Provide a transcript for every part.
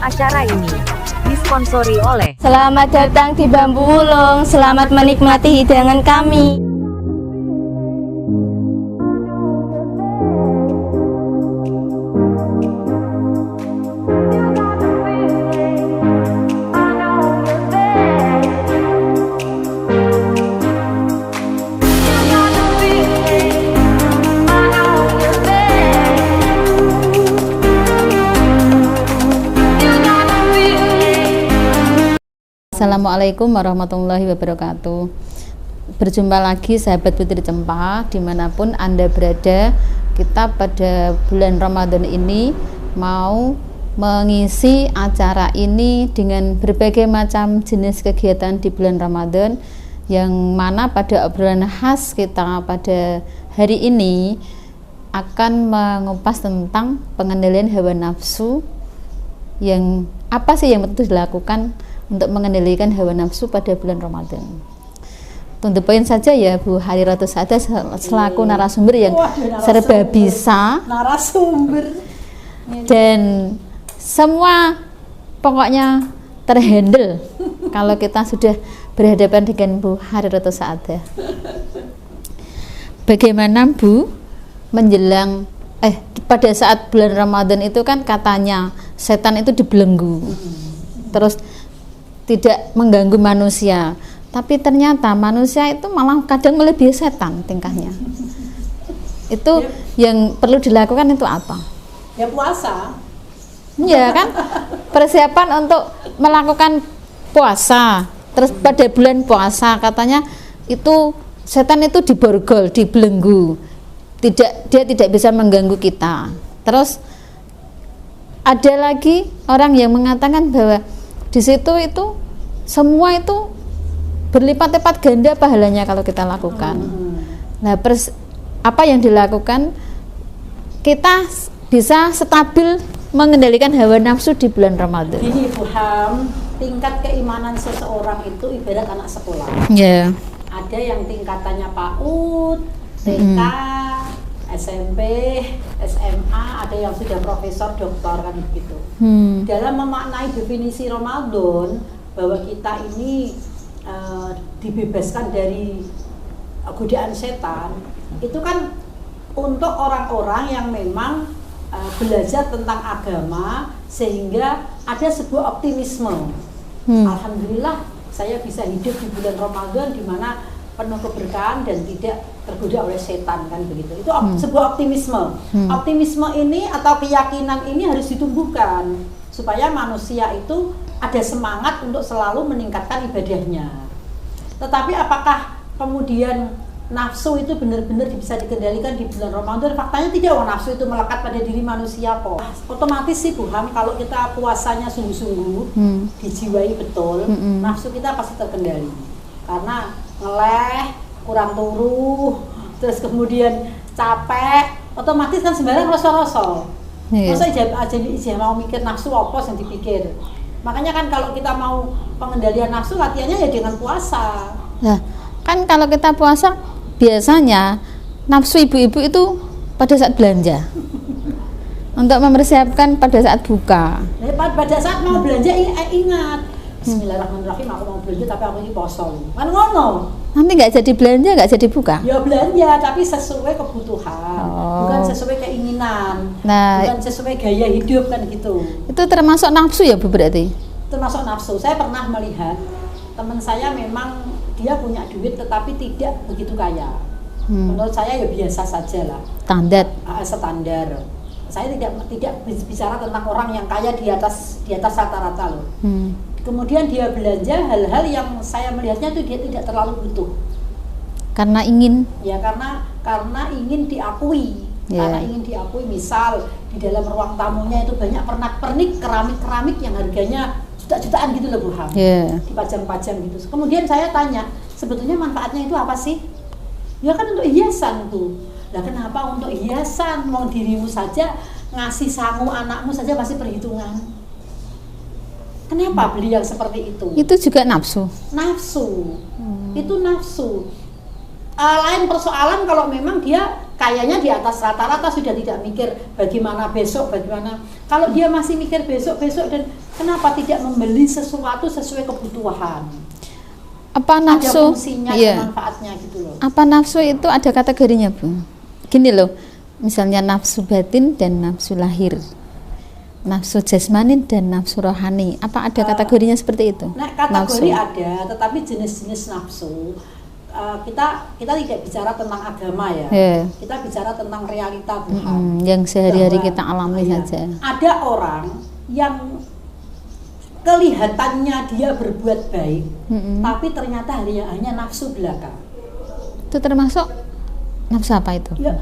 Acara ini disponsori oleh Selamat datang di Bambu Ulung, selamat menikmati hidangan kami. Assalamualaikum warahmatullahi wabarakatuh. Berjumpa lagi sahabat Putri Cempaka dimanapun Anda berada. Kita pada bulan Ramadan ini mau mengisi acara ini dengan berbagai macam jenis kegiatan di bulan Ramadan, yang mana pada obrolan khas kita pada hari ini akan mengupas tentang pengendalian hawa nafsu. Yang apa sih yang betul dilakukan untuk mengendalikan hawa nafsu pada bulan Ramadan. Tunggu poin saja ya Bu Hari Ratu Sada selaku narasumber yang serba bisa narasumber dan semua pokoknya terhandle kalau kita sudah berhadapan dengan Bu Hari Ratu Sada. Bagaimana Bu menjelang pada saat bulan Ramadan itu kan katanya setan itu dibelenggu, terus tidak mengganggu manusia, tapi ternyata manusia itu malah kadang melebihi setan tingkahnya. Itu yang perlu dilakukan itu apa? Ya puasa. Ya kan, persiapan untuk melakukan puasa. Terus pada bulan puasa katanya itu setan itu diborgol, dibelenggu, dia tidak bisa mengganggu kita. Terus ada lagi orang yang mengatakan bahwa di situ itu semua itu berlipat-lipat ganda pahalanya kalau kita lakukan. Nah, apa yang dilakukan? Kita bisa stabil mengendalikan hawa nafsu di bulan Ramadan. Gini Bu Ham, tingkat keimanan seseorang itu ibarat anak sekolah. Ya. Ada yang tingkatannya PAUD, TK, SMP, SMA, ada yang sudah profesor, doktor kan begitu. Dalam memaknai definisi Ramadan bahwa kita ini dibebaskan dari godaan setan, itu kan untuk orang-orang yang memang belajar tentang agama sehingga ada sebuah optimisme. Alhamdulillah saya bisa hidup di bulan Ramadan di mana penuh keberkahan dan tidak tergoda oleh setan kan begitu. Itu sebuah optimisme. Optimisme ini atau keyakinan ini harus ditumbuhkan supaya manusia itu ada semangat untuk selalu meningkatkan ibadahnya. Tetapi apakah kemudian nafsu itu benar-benar bisa dikendalikan di bulan Ramadan? Faktanya tidak. Nafsu itu melekat pada diri manusia kok. Otomatis sih Bu Ham, kalau kita puasanya sungguh-sungguh, dijiwai betul, nafsu kita pasti terkendali. Karena ngeleh, kurang turu, terus kemudian capek, otomatis kan sembarang rosol-rosol. Masa aja mau mikir nafsu apa yang dipikir. Makanya kan kalau kita mau pengendalian nafsu, latihannya ya dengan puasa. Nah, kan kalau kita puasa biasanya nafsu ibu-ibu itu pada saat belanja untuk mempersiapkan pada saat buka. Pada saat mau belanja ingat Bismillahirrahmanirrahim, aku mau belanja tapi aku ini poso. Kan ngono. Nanti nggak jadi belanja, nggak jadi buka. Ya belanja tapi sesuai kebutuhan, bukan sesuai keinginan, bukan sesuai gaya hidup kan gitu. Itu termasuk nafsu ya Bu berarti? Termasuk nafsu. Saya pernah melihat teman saya memang dia punya duit tetapi tidak begitu kaya. Menurut saya ya biasa saja lah. Standar. Saya tidak bicara tentang orang yang kaya di atas rata-rata loh. Kemudian dia belanja hal-hal yang saya melihatnya itu dia tidak terlalu butuh. Karena ingin? Ya karena ingin diakui. Karena ingin diakui, misal di dalam ruang tamunya itu banyak pernak-pernik keramik yang harganya juta-jutaan gitu loh Bu Ham. Dipajang-pajang gitu. Kemudian saya tanya, sebetulnya manfaatnya itu apa sih? Ya kan untuk hiasan tuh. Lah kenapa untuk hiasan? Mau dirimu saja ngasih sangu anakmu saja pasti perhitungan. Kenapa beli yang seperti itu? Itu juga nafsu. Itu nafsu. Lain persoalan kalau memang dia kayaknya di atas rata-rata sudah tidak mikir bagaimana besok, bagaimana. Kalau dia masih mikir besok dan kenapa tidak membeli sesuatu sesuai kebutuhan? Apa nafsu? Ada fungsinya, Iya. ada manfaatnya gitu loh. Apa nafsu itu ada kategorinya, Bu? Gini loh, misalnya nafsu batin dan nafsu lahir, nafsu jasmani dan nafsu rohani. Apa ada kategorinya seperti itu? Nah, kategori Nafsu. ada, tetapi jenis-jenis nafsu kita tidak bicara tentang agama ya. Yeah. Kita bicara tentang realita Tuhan. Yang sehari-hari Bahwa, kita alami iya, saja. ada orang yang kelihatannya dia berbuat baik, tapi ternyata hanya nafsu belaka. Itu termasuk nafsu apa itu? Ya,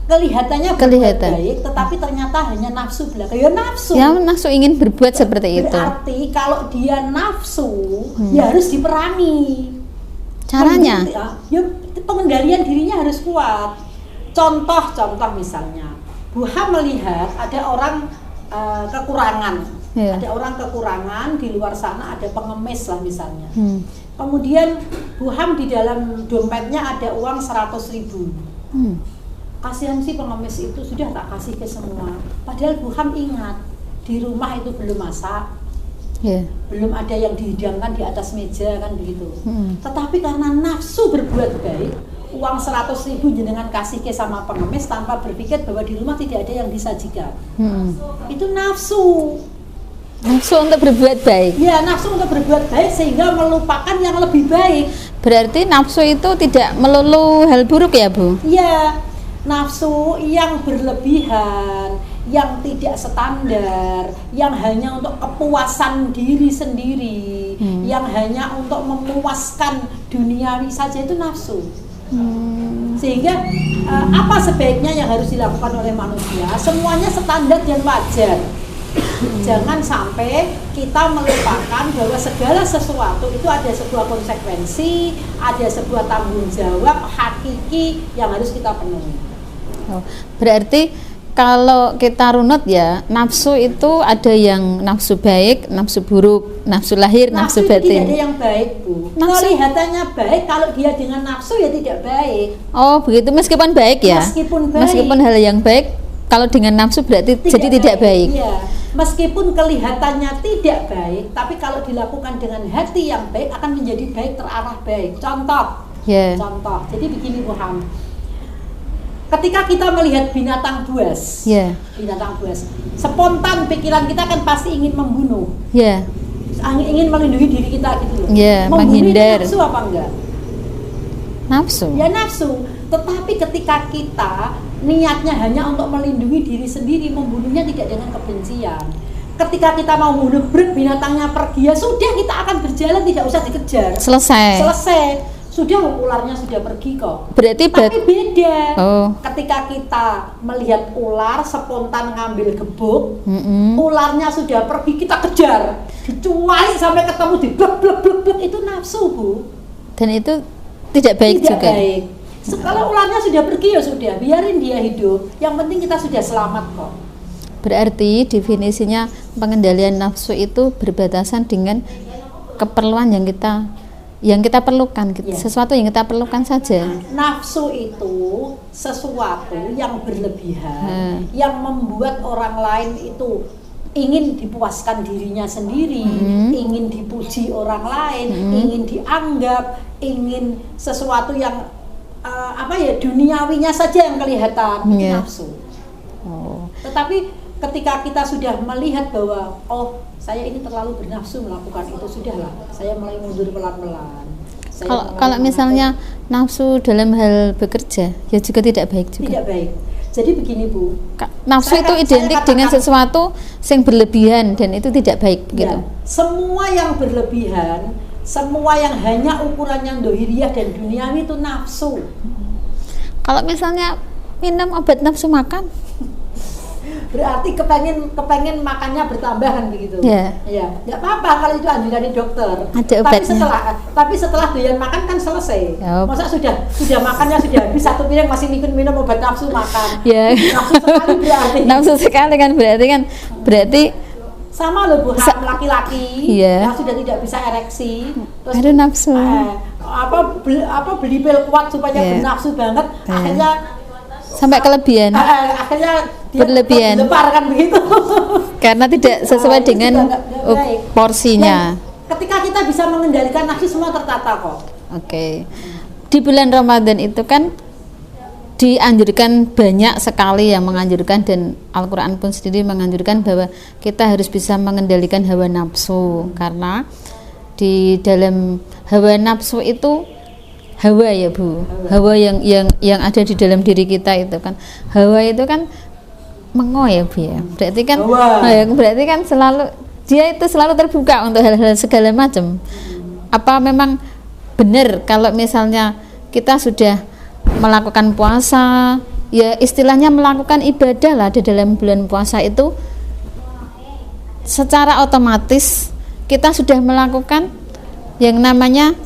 kelihatannya berbuat Kelihatan. baik, tetapi ternyata hanya nafsu belaka. Ya nafsu. Ya nafsu ingin berbuat seperti itu. Berarti kalau dia nafsu, ya harus diperangi. Caranya? Ya, pengendalian dirinya harus kuat. Contoh misalnya, Buha melihat ada orang kekurangan, Iya. ada orang kekurangan di luar sana, ada pengemis lah misalnya. Kemudian Buham di dalam dompetnya ada uang 100.000. Kasihan si pengemis itu, sudah tak kasih ke semua. Padahal Buham ingat di rumah itu belum masak. Yeah. Belum ada yang dihidangkan di atas meja kan begitu. Tetapi karena nafsu berbuat baik, uang 100.000 jenengan kasih ke sama pengemis tanpa berpikir bahwa di rumah tidak ada yang disajikan. Itu nafsu. Nafsu untuk berbuat baik. Ya, nafsu untuk berbuat baik sehingga melupakan yang lebih baik. Berarti nafsu itu tidak melulu hal buruk ya, Bu? Ya, nafsu yang berlebihan, yang tidak standar, yang hanya untuk kepuasan diri sendiri, yang hanya untuk memuaskan duniawi saja, itu nafsu. Sehingga apa sebaiknya yang harus dilakukan oleh manusia? Semuanya standar dan wajar. Jangan sampai kita melupakan bahwa segala sesuatu itu ada sebuah konsekuensi, ada sebuah tanggung jawab hakiki yang harus kita penuhi. Berarti kalau kita runut ya, nafsu itu ada yang nafsu baik, nafsu buruk, nafsu lahir, nafsu Nafsu itu tidak ada batin. yang baik, Bu. Nafsu- Kelihatannya baik, kalau dia dengan nafsu ya tidak baik. Oh, begitu, meskipun baik ya. Meskipun baik. Meskipun hal yang baik, kalau dengan nafsu berarti jadi tidak baik. Iya. Meskipun kelihatannya tidak baik, tapi kalau dilakukan dengan hati yang baik akan menjadi baik, terarah baik. Contoh. Ya. Contoh. Jadi begini, Bu Ham. Ketika kita melihat binatang buas, Ya. binatang buas, spontan pikiran kita kan pasti ingin membunuh, Ya. ingin melindungi diri kita gitu loh. Ya, Membunuh itu menghindar. nafsu apa enggak? Nafsu. Ya nafsu. Tetapi ketika kita niatnya hanya untuk melindungi diri sendiri, membunuhnya tidak dengan kebencian. Ketika kita mau membunuh, binatangnya pergi, ya sudah, kita akan berjalan, tidak usah dikejar. Selesai. Sudah, ularnya sudah pergi kok. Berarti Tapi beda. Oh. Ketika kita melihat ular spontan ngambil gebuk, ularnya sudah pergi, kita kejar, dicuai sampai ketemu, di blek, itu nafsu, Bu. Dan itu tidak baik Tidak juga. baik. Kalau ularnya sudah pergi ya sudah, biarin dia hidup. Yang penting kita sudah selamat kok. Berarti definisinya pengendalian nafsu itu berbatasan dengan keperluan yang kita perlukan, Ya. sesuatu yang kita perlukan saja. Nafsu itu sesuatu yang berlebihan, yang membuat orang lain itu ingin dipuaskan dirinya sendiri, ingin dipuji orang lain, ingin dianggap, ingin sesuatu yang duniawinya saja yang kelihatan, itu Yeah. nafsu. Oh. Tetapi ketika kita sudah melihat bahwa saya ini terlalu bernafsu melakukan itu, sudahlah, saya mulai mundur pelan-pelan. Kalau misalnya nafsu dalam hal bekerja, ya juga tidak baik juga. Tidak baik. Jadi begini, Bu. Nafsu itu identik dengan sesuatu yang berlebihan dan itu tidak baik begitu. Ya, semua yang berlebihan, semua yang hanya ukurannya dohiriyah dan duniawi itu nafsu. Kalau misalnya minum obat nafsu makan, Berarti kepengen makannya bertambah kan begitu. Ya. Ya, nggak apa-apa kalau itu anjuran dokter. Ada obatnya. Tapi setelah doyan makan kan selesai. Yep. Masa sudah makannya sudah habis, satu piring masih minum obat nafsu makan. Ya. Nafsu sekali berarti. Nafsu sekali kan berarti Sama loh, Bu, laki-laki Iya. yang sudah tidak bisa ereksi, terus ada nafsu. beli pil kuat supaya Iya. bernafsu banget, Iya. akhirnya sampai kelebihan. Akhirnya dia Berlebihan. dilempar kan begitu. Karena tidak sesuai Itu dengan juga nggak baik. porsinya. Dan ketika kita bisa mengendalikan nafsu, semua tertata kok. Oke. Di bulan Ramadan itu kan dianjurkan, banyak sekali yang menganjurkan, dan Al-Quran pun sendiri menganjurkan bahwa kita harus bisa mengendalikan hawa nafsu, karena di dalam hawa nafsu itu hawa ya Bu, hawa yang ada di dalam diri kita itu kan, hawa itu kan mengo ya Bu ya, berarti kan berarti kan selalu dia itu selalu terbuka untuk hal-hal segala macam. Apa memang benar kalau misalnya kita sudah melakukan puasa, ya istilahnya melakukan ibadah lah di dalam bulan puasa itu, secara otomatis kita sudah melakukan yang namanya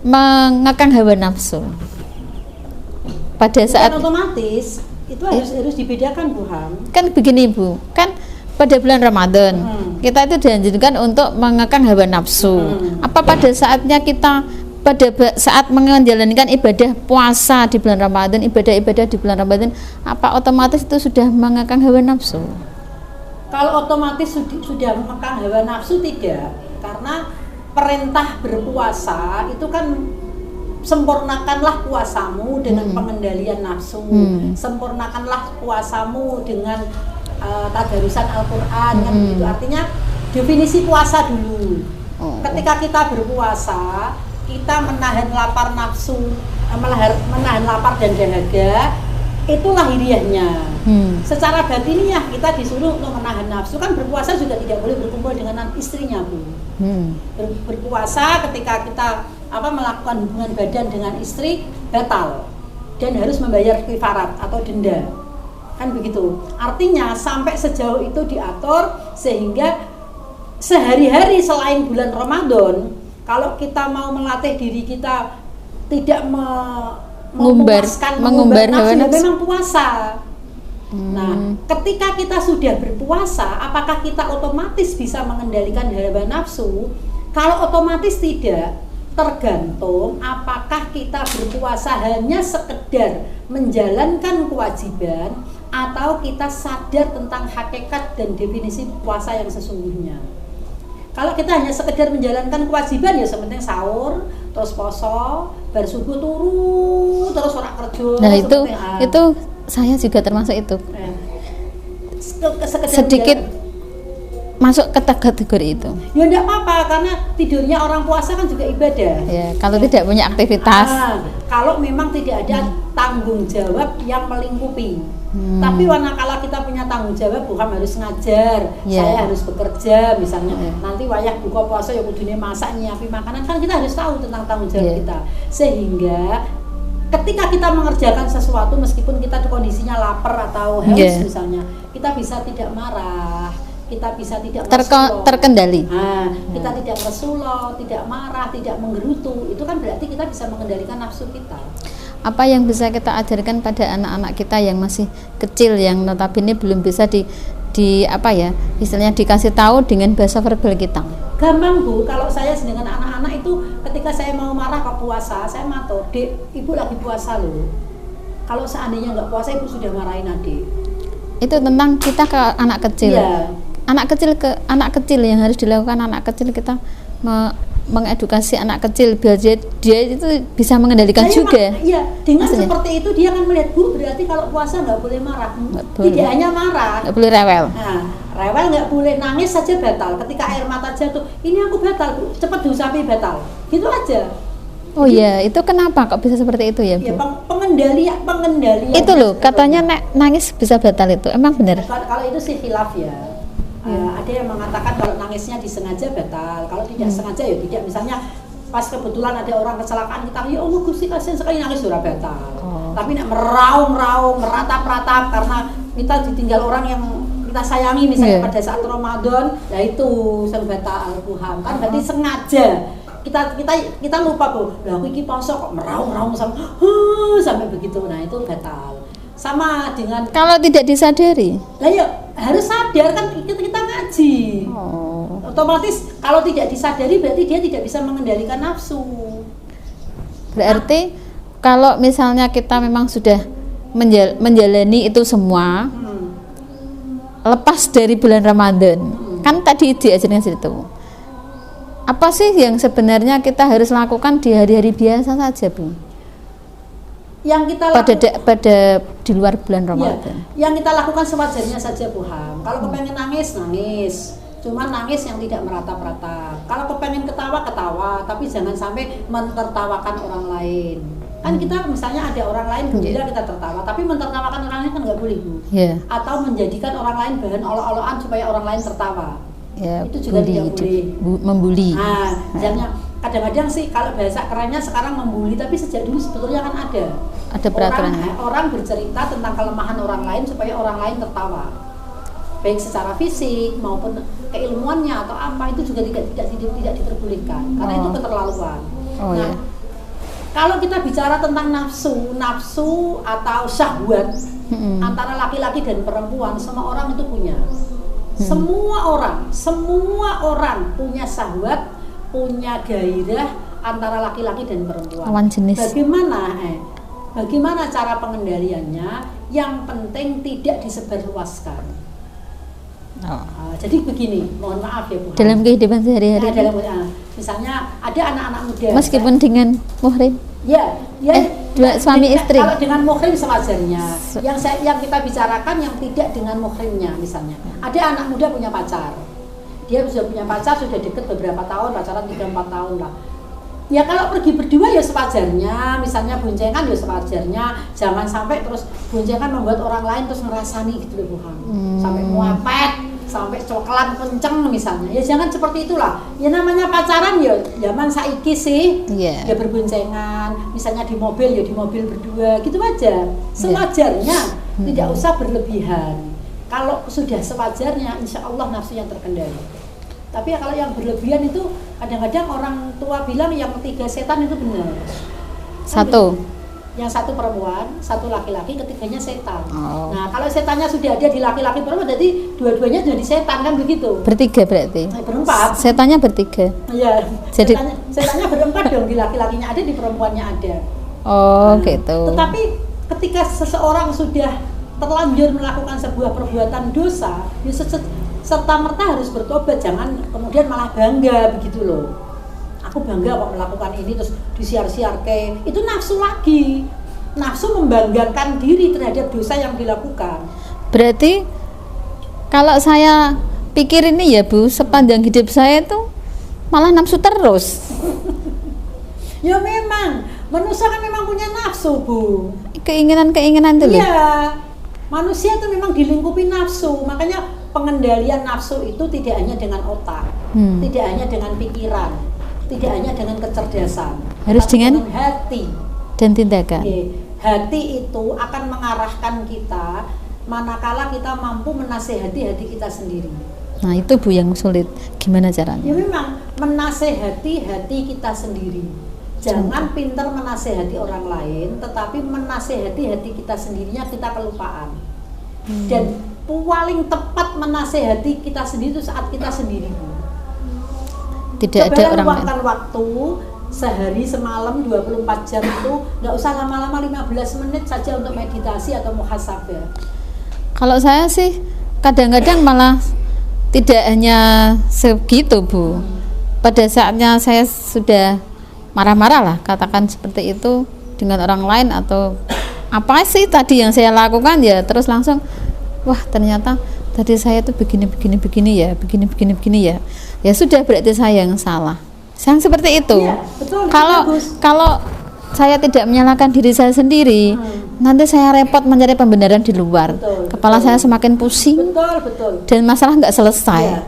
mengekang hawa nafsu pada saat otomatis itu harus dibedakan Bu Ham. Kan begini Bu, kan pada bulan Ramadan kita itu dianjurkan untuk mengekang hawa nafsu. Apa pada saatnya kita pada saat menjalankan ibadah puasa di bulan Ramadan, ibadah-ibadah di bulan Ramadan, apa otomatis itu sudah mengekang hawa nafsu? Kalau otomatis sudah mengekang hawa nafsu, tidak, karena perintah berpuasa itu kan sempurnakanlah puasamu dengan pengendalian nafsu, sempurnakanlah puasamu dengan tadarusan Al-Quran, kan begitu. Artinya definisi puasa dulu. Ketika kita berpuasa, kita menahan lapar nafsu, menahan lapar dan dahaga, itu lahiriahnya. Secara batiniah kita disuruh untuk menahan nafsu. Kan berpuasa juga tidak boleh berkumpul dengan istrinya Bu. Berpuasa ketika kita melakukan hubungan badan dengan istri batal dan harus membayar kifarat atau denda, kan begitu. Artinya sampai sejauh itu diatur sehingga sehari-hari selain bulan Ramadan, kalau kita mau melatih diri kita tidak mengumbar nafsu, ya memang puasa. Nah, ketika kita sudah berpuasa, apakah kita otomatis bisa mengendalikan hawa nafsu? Kalau otomatis tidak, tergantung apakah kita berpuasa hanya sekedar menjalankan kewajiban atau kita sadar tentang hakikat dan definisi puasa yang sesungguhnya. Kalau kita hanya sekedar menjalankan kewajiban, ya sepenting sahur, terus poso, bar subuh turu, terus ora kerja. Nah itu saya juga termasuk itu. Sedikit masuk ke kategori itu. Ya enggak apa-apa, karena tidurnya orang puasa kan juga ibadah. Ya, kalau tidak punya aktivitas. Kalau memang tidak ada tanggung jawab yang melingkupi. Tapi manakala kita punya tanggung jawab, bukan harus ngajar, saya harus bekerja misalnya. Nanti wayah buka puasa ya kudune masak, nyiapin makanan, kan kita harus tahu tentang tanggung jawab kita. Sehingga ketika kita mengerjakan sesuatu meskipun kita kondisinya lapar atau haus misalnya, kita bisa tidak marah, kita bisa tidak terkendali. Kita tidak ngesulo, tidak marah, tidak menggerutu. Itu kan berarti kita bisa mengendalikan nafsu kita. Apa yang bisa kita ajarkan pada anak-anak kita yang masih kecil, yang notabene belum bisa istilahnya dikasih tahu dengan bahasa verbal kita? Gampang Bu, kalau saya dengan anak-anak itu ketika saya mau marah ke puasa, saya matur, "Dek, ibu lagi puasa loh. Kalau seandainya nggak puasa, ibu sudah marahin adik." Itu tentang kita ke anak kecil. Iya. Anak kecil yang harus dilakukan anak kecil, kita mengedukasi anak kecil biar dia itu bisa mengendalikan juga. Iya, dengan seperti itu dia akan melihat, Bu, berarti kalau puasa nggak boleh marah. Tidak hanya marah, nggak boleh rewel. Nah, rewel nggak boleh, nangis saja batal. Ketika air mata jatuh, ini aku batal, Bu, cepat diusapi batal. Gitu aja. Oh iya, itu kenapa kok bisa seperti itu ya, Bu? Ya, pengendalian. Itu loh, katanya nangis bisa batal, itu emang benar? Kalau itu sih khilaf ya. Ada yang mengatakan kalau nangisnya disengaja batal, kalau tidak sengaja ya tidak. Misalnya pas kebetulan ada orang kecelakaan, kita ya Allah Gusti kasihan sekali, nangis sudah batal. Tapi nek meraung-raung, meratap-ratap karena kita ditinggal orang yang kita sayangi misalnya pada saat Ramadan, ya itu yang batal Tuhan. Kan berarti sengaja. Kita lupa Bu, lah aku iki poso kok meraung-raung sampai begitu. Nah, itu batal. Sama dengan kalau tidak disadari. Lah ya harus sadar, kan kita ngaji. Otomatis kalau tidak disadari berarti dia tidak bisa mengendalikan nafsu. Berarti kalau misalnya kita memang sudah menjalani itu semua lepas dari bulan Ramadan. Kan tadi diajarkan situ. Apa sih yang sebenarnya kita harus lakukan di hari-hari biasa saja, Bu? Yang kita pada di luar bulan Ramadan. Ya, yang kita lakukan sewajarnya saja, Bu Ham. Kalau kepengen nangis, nangis. Cuman nangis yang tidak meratap-ratap. Kalau kepengen ketawa, ketawa, tapi jangan sampai mentertawakan orang lain. Kan kita misalnya ada orang lain gembira, kita tertawa, tapi mentertawakan orang lain kan nggak boleh, Bu. Atau menjadikan orang lain bahan olok-olokan supaya orang lain tertawa. Itu juga tidak boleh. Membuli. Nah, jangan. Kadang-kadang sih kalau bahasa kerennya sekarang membuli, tapi sejak dulu sebetulnya kan ada peraturannya. Orang bercerita tentang kelemahan orang lain supaya orang lain tertawa, baik secara fisik maupun keilmuannya atau apa, itu juga tidak diperbolehkan karena itu keterlaluan. Kalau kita bicara tentang nafsu atau syahwat antara laki-laki dan perempuan, semua orang itu punya. Semua orang punya syahwat, punya gairah antara laki-laki dan perempuan. Lawan jenis. Bagaimana cara pengendaliannya? Yang penting tidak disebarluaskan. Jadi begini, mohon maaf ya Bu. Dalam kehidupan sehari-hari. Misalnya ada anak-anak muda. Meskipun dengan muhrim. Dua suami istri. Kalau dengan muhrim sewajarnya. Yang kita bicarakan yang tidak dengan muhrimnya, misalnya. Ada anak muda punya pacar. Dia sudah punya pacar, sudah deket beberapa tahun, pacaran 3-4 tahun lah. Ya kalau pergi berdua ya sewajarnya, misalnya boncengan ya sewajarnya, jangan sampai terus boncengan membuat orang lain terus ngerasani gitu loh Bu Ham. Sampai muapet, sampai coklat kenceng misalnya. Ya jangan seperti itulah. Ya namanya pacaran ya zaman saiki sih. Ya berboncengan, misalnya di mobil ya di mobil berdua, gitu aja. Sewajarnya, tidak usah berlebihan. Kalau sudah sewajarnya, insya Allah nafsu yang terkendali. Tapi kalau yang berlebihan itu kadang-kadang orang tua bilang yang 3 setan itu benar. Satu. Yang satu perempuan, satu laki-laki, ketiganya setan. Nah kalau setannya sudah ada di laki-laki perempuan, jadi dua-duanya jadi setan kan begitu. Bertiga berarti. Berempat. Setannya bertiga. Iya. Jadi setannya berempat dong, di laki-lakinya ada, di perempuannya ada. Gitu. Tetapi ketika seseorang sudah terlanjur melakukan sebuah perbuatan dosa, ya serta-merta harus bertobat, jangan kemudian malah bangga begitu loh. Aku bangga kok melakukan ini terus disiar-siar ke, itu nafsu lagi. Nafsu membanggakan diri terhadap dosa yang dilakukan. Berarti kalau saya pikir ini ya Bu, sepanjang hidup saya itu malah nafsu terus. Ya memang, manusia kan memang punya nafsu Bu. Keinginan-keinginan itu loh. Iya. Manusia itu memang dilingkupi nafsu, makanya pengendalian nafsu itu tidak hanya dengan otak, tidak hanya dengan pikiran, tidak hanya dengan kecerdasan, harus dengan hati dan tindakan. Hati itu akan mengarahkan kita manakala kita mampu menasehati hati kita sendiri. Nah itu Bu yang sulit, gimana caranya? Ya memang menasehati hati kita sendiri. Jangan pintar menasehati orang lain, tetapi menasehati hati kita sendirinya kita kelupaan. Dan paling tepat menasehati kita sendiri itu saat kita sendiri. Tidak ada orang luangkan waktu sehari semalam 24 jam itu, nggak usah lama-lama, 15 menit saja untuk meditasi atau muhasabah. Kalau saya sih kadang-kadang malah tidak hanya segitu Bu. Pada saatnya saya sudah marah-marah lah, katakan seperti itu dengan orang lain atau apa sih tadi yang saya lakukan, ya terus langsung wah ternyata tadi saya tuh begini ya, begini ya. Ya sudah, berarti saya yang salah. Yang seperti itu. Iya, betul, kalau saya tidak menyalahkan diri saya sendiri, nanti saya repot mencari pembenaran di luar. Kepala saya semakin pusing. Betul. Dan masalah nggak selesai. Iya.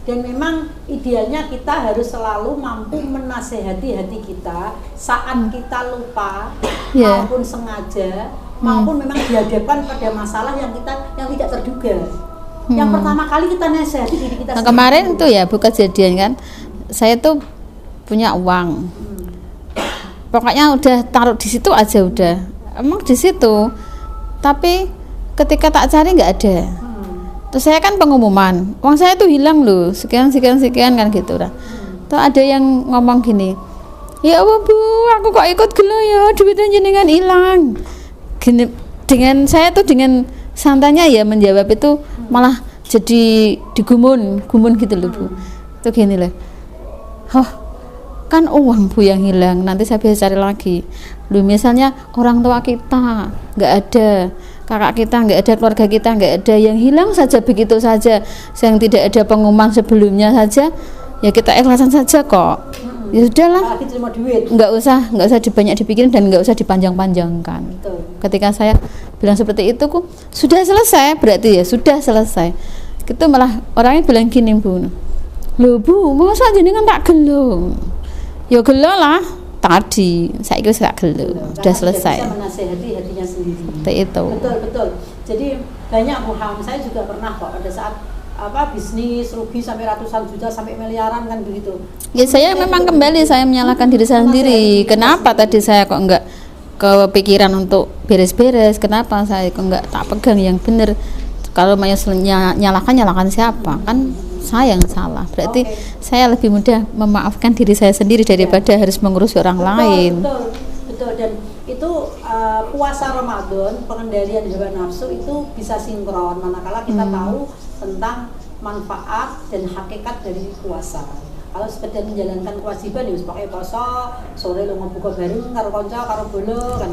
Dan memang idealnya kita harus selalu mampu menasehati hati kita saat kita lupa maupun sengaja maupun memang dihadapkan pada masalah yang tidak terduga. Yang pertama kali kita nasehati diri kita sendiri. Kemarin tuh ya Bu, kejadian kan, saya tuh punya uang. Pokoknya udah taruh di situ aja udah. Emang di situ. Tapi ketika tak cari nggak ada. Terus saya kan pengumuman, uang saya tuh hilang loh, sekian kan gitu lah. Tuh ada yang ngomong gini, ya Allah Bu, aku kok ikut gelo ya, duitnya jenengan hilang. Gini, dengan saya tuh dengan santainya ya menjawab itu malah jadi gumun gitu loh Bu. Itu gini loh. Kan uang Bu yang hilang, nanti saya bisa cari lagi. Lu misalnya orang tua kita nggak ada, kakak kita nggak ada, keluarga kita nggak ada, yang hilang saja begitu saja, yang tidak ada pengumuman sebelumnya saja, ya kita ikhlasan saja kok. Ya sudahlah, nggak usah dibanyak dipikirin dan nggak usah dipanjang-panjangkan. Ketika saya bilang seperti itu, sudah selesai, berarti ya sudah selesai. Itu malah orangnya bilang gini Bu, loh Bu, masa jenengan tak gelo? Ya gelo lah, tadi saya kira gak gelo, sudah selesai. Bisa menasehati hatinya sendiri. Itu. Betul. Jadi banyak Bu Ham, saya juga pernah kok pada saat bisnis rugi sampai ratusan juta sampai miliaran kan begitu. Ya saya memang kembali saya menyalahkan diri saya sendiri. Kenapa tadi saya kok enggak kepikiran untuk beres-beres? Kenapa saya kok enggak tak pegang yang benar? Kalau mau nyalahkan siapa? Kan saya yang salah. Berarti saya lebih mudah memaafkan diri saya sendiri daripada harus mengurusi orang lain. Betul. Dan itu puasa Ramadan, pengendalian hawa nafsu itu bisa sinkron manakala kita tahu tentang manfaat dan hakikat dari puasa. Kalau sekedar menjalankan kewajiban ya pakai puasa, sore lu ngebuka bareng karo kanca karo bolo kan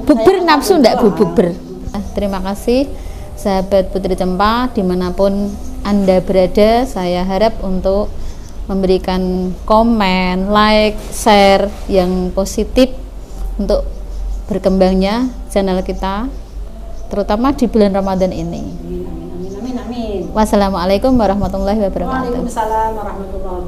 buber nafsu ndak buber. Terima kasih sahabat Putri Cempa dimanapun Anda berada, saya harap untuk memberikan komen, like, share yang positif untuk berkembangnya channel kita, terutama di bulan Ramadan ini. Amin. Wassalamualaikum warahmatullahi wabarakatuh. Waalaikumsalam warahmatullahi wabarakatuh.